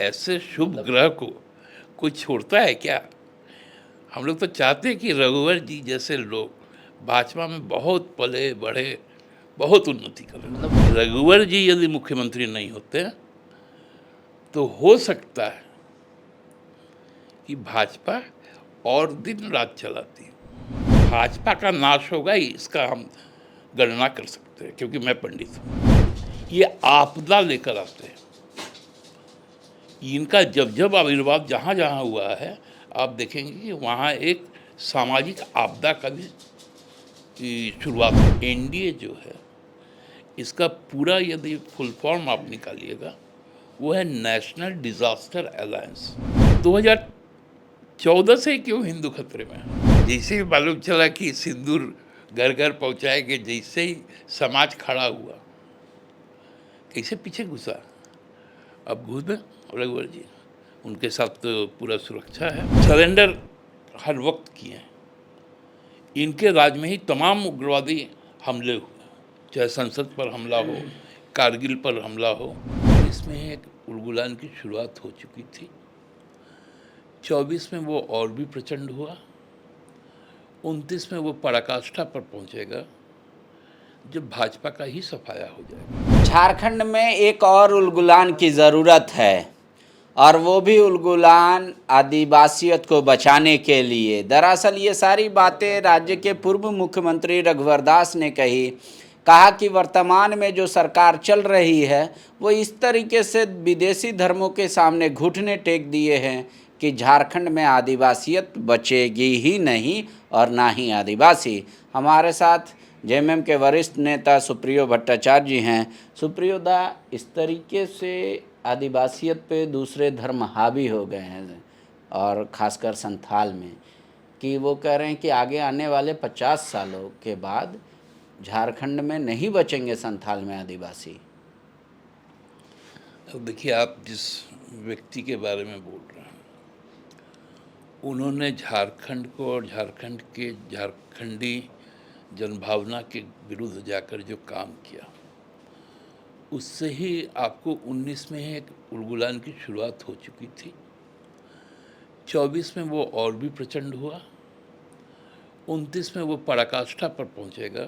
ऐसे शुभ ग्रह को कोई छोड़ता है क्या? हम लोग तो चाहते हैं कि रघुवर जी जैसे लोग भाजपा में बहुत पले बढ़े, बहुत उन्नति करें। मतलब रघुवर जी यदि मुख्यमंत्री नहीं होते तो हो सकता है कि भाजपा और दिन रात चलाती। भाजपा का नाश होगा इसका हम गणना कर सकते हैं, क्योंकि मैं पंडित हूँ। ये आपदा लेकर आते हैं। इनका जब जब आविर्भाव जहाँ जहाँ हुआ है, आप देखेंगे कि वहाँ एक सामाजिक आपदा का भी शुरुआत। एनडीए जो है, इसका पूरा यदि फुल फॉर्म आप निकालिएगा, वो है नेशनल डिजास्टर अलायंस। 2014 से क्यों हिंदू खतरे में है? जैसे ही मालूम चला कि सिंदूर घर घर पहुँचाएंगे, जैसे ही समाज खड़ा हुआ, कैसे पीछे घुसा। अब घुस में रघुवर जी, उनके साथ तो पूरा सुरक्षा है। सरेंडर हर वक्त किए हैं। इनके राज में ही तमाम उग्रवादी हमले हुए, चाहे संसद पर हमला हो, कारगिल पर हमला हो। इसमें एक उलगुलान की शुरुआत हो चुकी थी। 24 में वो और भी प्रचंड हुआ। 29 में वो पराकाष्ठा पर पहुंचेगा जब भाजपा का ही सफाया हो जाएगा। झारखंड में एक और उलगुलान की ज़रूरत है, और वो भी उलगुलान आदिवासियत को बचाने के लिए। दरअसल ये सारी बातें राज्य के पूर्व मुख्यमंत्री रघुवर दास ने कहा कि वर्तमान में जो सरकार चल रही है वो इस तरीके से विदेशी धर्मों के सामने घुटने टेक दिए हैं कि झारखंड में आदिवासियत बचेगी ही नहीं और ना ही आदिवासी। हमारे साथ जेएमएम के वरिष्ठ नेता सुप्रियो भट्टाचार्य जी हैं। सुप्रियो दा, इस तरीके से आदिवासियत पे दूसरे धर्म हावी हो गए हैं, और ख़ासकर संथाल में, कि वो कह रहे हैं कि आगे आने वाले 50 सालों के बाद झारखंड में नहीं बचेंगे संथाल में आदिवासी। अब देखिए, आप जिस व्यक्ति के बारे में बोल रहे हैं, उन्होंने झारखंड को और झारखंड के झारखंडी जनभावना के विरुद्ध जाकर जो काम किया, उससे ही आपको 19 में एक उलगुलान की शुरुआत हो चुकी थी। 24 में वो और भी प्रचंड हुआ। 29 में वो पराकाष्ठा पर पहुंचेगा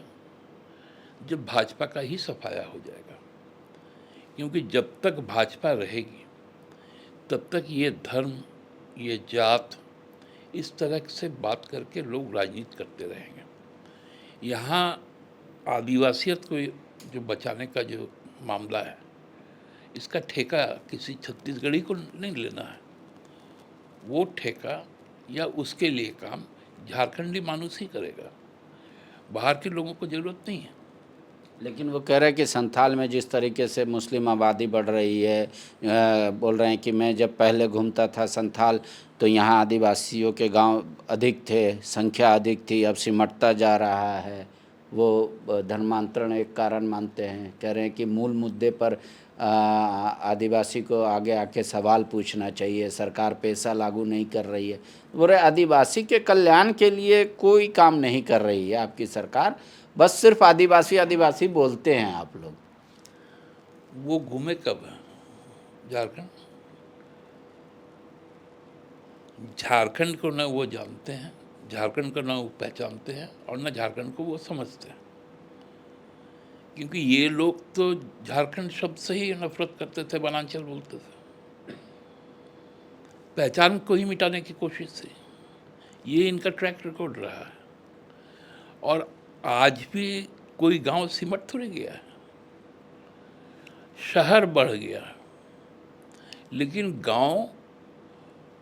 जब भाजपा का ही सफाया हो जाएगा। क्योंकि जब तक भाजपा रहेगी तब तक ये धर्म, ये जात, इस तरह से बात करके लोग राजनीति करते रहेंगे। यहाँ आदिवासियत को जो बचाने का जो मामला है, इसका ठेका किसी छत्तीसगढ़ी को नहीं लेना है। वो ठेका या उसके लिए काम झारखंडी मानुस ही करेगा। बाहर के लोगों को ज़रूरत नहीं है। लेकिन वो कह रहे हैं कि संथाल में जिस तरीके से मुस्लिम आबादी बढ़ रही है, बोल रहे हैं कि मैं जब पहले घूमता था संथाल, तो यहाँ आदिवासियों के गांव अधिक थे, संख्या अधिक थी, अब सिमटता जा रहा है। वो धर्मांतरण एक कारण मानते हैं। कह रहे हैं कि मूल मुद्दे पर आदिवासी को आगे आके सवाल पूछना चाहिए, सरकार पैसा लागू नहीं कर रही है। बोल रहे आदिवासी के कल्याण के लिए कोई काम नहीं कर रही है आपकी सरकार, बस सिर्फ आदिवासी आदिवासी बोलते हैं आप लोग। वो घूमे कब है झारखंड? झारखंड को न वो जानते हैं, झारखंड को न वो पहचानते हैं, और न झारखंड को वो समझते हैं। क्योंकि ये लोग तो झारखंड शब्द से ही नफरत करते थे, वनांचल बोलते थे, पहचान को ही मिटाने की कोशिश थी। ये इनका ट्रैक रिकॉर्ड रहा है। और आज भी कोई गांव सिमट थोड़ी गया है, शहर बढ़ गया है, लेकिन गांव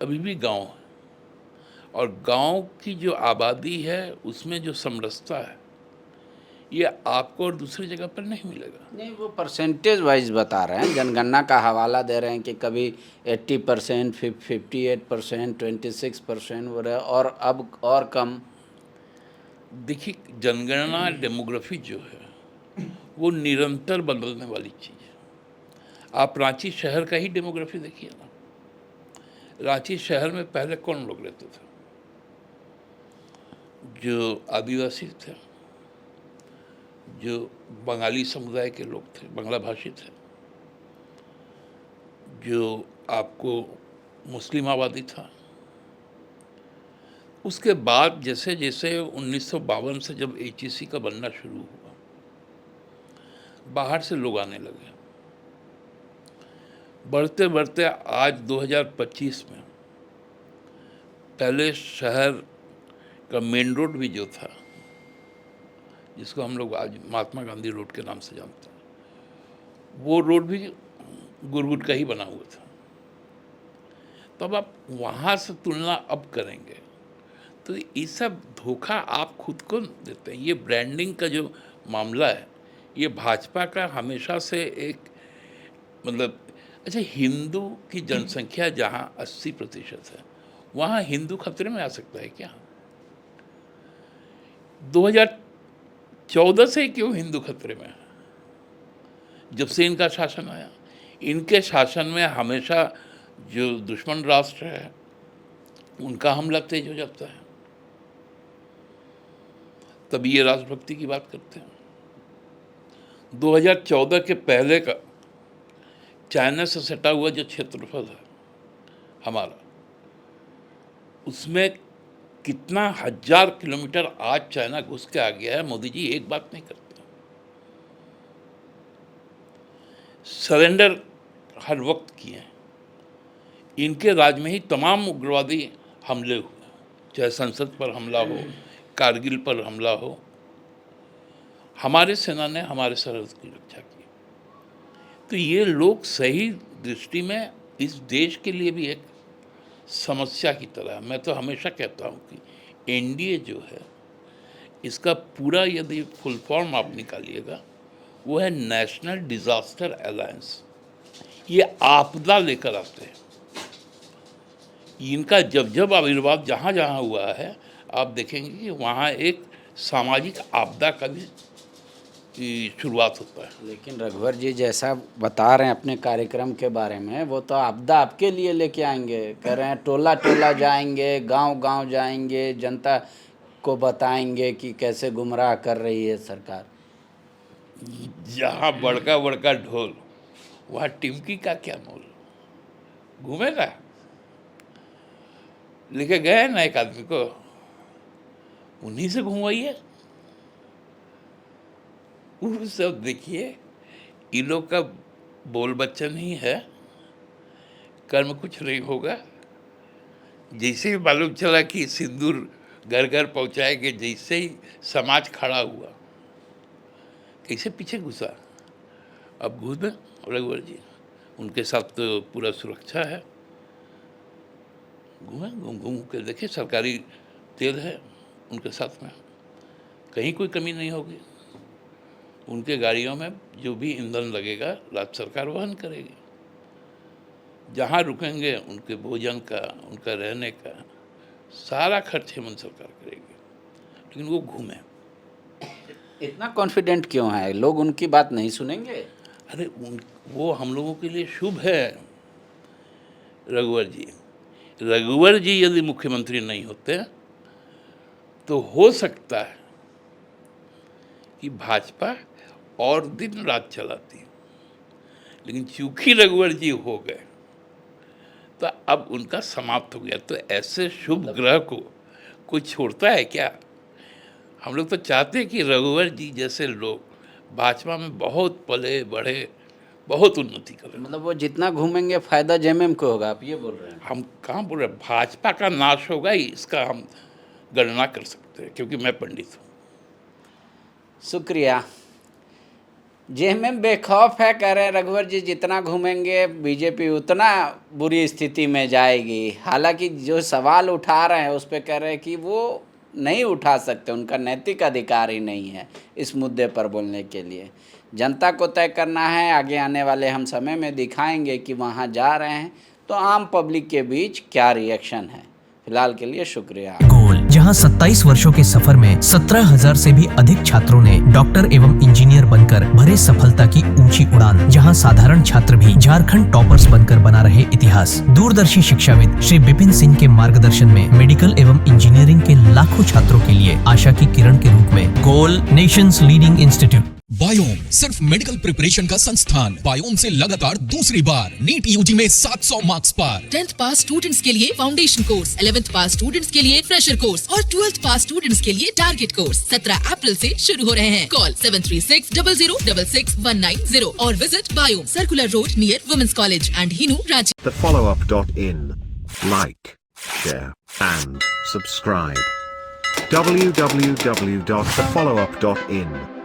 अभी भी गांव है। और गांव की जो आबादी है, उसमें जो समरसता है, ये आपको और दूसरी जगह पर नहीं मिलेगा। नहीं, वो परसेंटेज वाइज बता रहे हैं, जनगणना का हवाला दे रहे हैं कि कभी 80%, 58%, 26% हो रहा है, और अब और कम। देखिए, जनगणना डेमोग्राफी जो है वो निरंतर बदलने वाली चीज़ है। आप रांची शहर का ही डेमोग्राफी देखिए ना। रांची शहर में पहले कौन लोग रहते थे? जो आदिवासी थे, जो बंगाली समुदाय के लोग थे, बांग्ला भाषी थे, जो आपको मुस्लिम आबादी था। उसके बाद जैसे जैसे 1952 से जब HEC का बनना शुरू हुआ, बाहर से लोग आने लगे। बढ़ते बढ़ते आज 2025 में पहले शहर का मेन रोड भी जो था, जिसको हम लोग आज महात्मा गांधी रोड के नाम से जानते हैं, वो रोड भी गुरगुट का ही बना हुआ था। तो अब आप वहाँ से तुलना अब करेंगे तो ये सब धोखा आप खुद को देते हैं। ये ब्रांडिंग का जो मामला है, ये भाजपा का हमेशा से एक मतलब, अच्छा हिंदू की जनसंख्या जहाँ 80% है, वहाँ हिंदू खतरे में आ सकता है क्या? 2014 से क्यों हिंदू खतरे में है? जब से इनका शासन आया, इनके शासन में हमेशा जो दुश्मन राष्ट्र है उनका हमला तेज हो जाता है, तभी ये राष्ट्रभक्ति की बात करते हैं। 2014 के पहले का चाइना से सटा हुआ जो क्षेत्रफल है हमारा, उसमें कितना 1000 किलोमीटर आज चाइना घुस के आ गया है, मोदी जी एक बात नहीं करते। सरेंडर हर वक्त किए हैं। इनके राज में ही तमाम उग्रवादी हमले हुए, चाहे संसद पर हमला हो, कारगिल पर हमला हो, हमारे सेना ने हमारे सरहद की रक्षा की। तो ये लोग सही दृष्टि में इस देश के लिए भी एक समस्या की तरह है। मैं तो हमेशा कहता हूँ कि NDA जो है, इसका पूरा यदि फुल फॉर्म आप निकालिएगा, वो है नेशनल डिजास्टर अलायंस। ये आपदा लेकर आते हैं। इनका जब जब आविर्भाव जहाँ जहाँ हुआ है, आप देखेंगे कि वहाँ एक सामाजिक आपदा का भी शुरुआत होता है। लेकिन रघुवर जी जैसा बता रहे हैं अपने कार्यक्रम के बारे में, वो तो आपदा आपके लिए लेके आएंगे। कह रहे हैं टोला टोला जाएंगे, गांव गांव जाएंगे, जनता को बताएंगे कि कैसे गुमराह कर रही है सरकार। जहाँ बड़का बड़का ढोल, वहाँ टिमकी का क्या मोल? घूमेगा। लेके गए ना एक आदमी को, उन्हीं से घुमाइए। वो सब देखिए, इन लोग का बोल बच्चन ही है, कर्म कुछ नहीं होगा। जैसे ही मालूम चला कि सिंदूर घर घर पहुंचाएंगे, जैसे ही समाज खड़ा हुआ, कैसे पीछे घुसा। अब घुस रघुवर जी, उनके साथ तो पूरा सुरक्षा है। घूमे, घूम घूम के देखे, सरकारी तेल है उनके साथ में, कहीं कोई कमी नहीं होगी। उनके गाड़ियों में जो भी ईंधन लगेगा राज्य सरकार वहन करेगी। जहाँ रुकेंगे उनके भोजन का, उनका रहने का सारा खर्च हेमंत सरकार करेगी। लेकिन वो घूमे। इतना कॉन्फिडेंट क्यों है? लोग उनकी बात नहीं सुनेंगे? अरे वो हम लोगों के लिए शुभ है। रघुवर जी यदि मुख्यमंत्री नहीं होते तो हो सकता है कि भाजपा और दिन रात चलाती, लेकिन चूंकि रघुवर जी हो गए तो अब उनका समाप्त हो गया। तो ऐसे शुभ ग्रह को कोई छोड़ता है क्या? हम लोग तो चाहते हैं कि रघुवर जी जैसे लोग भाजपा में बहुत पले बढ़े, बहुत उन्नति करें। मतलब वो जितना घूमेंगे फायदा जेएमएम को होगा, आप ये बोल रहे हैं? हम कहाँ बोल रहे हैं भाजपा का नाश होगा, इसका हम गणना कर सकते हैं, क्योंकि मैं पंडित हूँ। शुक्रिया। जेएमएम बेखौफ है, कह रहे हैं रघुवर जी जितना घूमेंगे बीजेपी उतना बुरी स्थिति में जाएगी। हालांकि जो सवाल उठा रहे हैं उस पर कह रहे हैं कि वो नहीं उठा सकते, उनका नैतिक अधिकार ही नहीं है इस मुद्दे पर बोलने के लिए। जनता को तय करना है। आगे आने वाले हम समय में दिखाएंगे कि वहाँ जा रहे हैं तो आम पब्लिक के बीच क्या रिएक्शन है। फिलहाल के लिए शुक्रिया। गोल, जहां 27 वर्षों के सफर में 17,000 से भी अधिक छात्रों ने डॉक्टर एवं इंजीनियर बनकर भरे सफलता की ऊंची उड़ान। जहां साधारण छात्र भी झारखंड टॉपर्स बनकर बना रहे इतिहास। दूरदर्शी शिक्षाविद श्री विपिन सिंह के मार्गदर्शन में मेडिकल एवं इंजीनियरिंग के लाखों छात्रों के लिए आशा की किरण के रूप में गोल, नेशंस लीडिंग इंस्टीट्यूट। बायोम सिर्फ मेडिकल प्रिपरेशन का संस्थान। बायोम से लगातार दूसरी बार नीट यूजी में 700 मार्क्स पार। 10th पास स्टूडेंट्स के लिए फाउंडेशन कोर्स, 11th पास स्टूडेंट्स के लिए फ्रेशर कोर्स और 12th पास स्टूडेंट्स के लिए टारगेट कोर्स 17 अप्रैल से शुरू हो रहे हैं। कॉल 7360066190 और visit biome, circular road near women's college and Hinoo, Ranchi. thefollowup.in. Like, share, and subscribe. www.thefollowup.in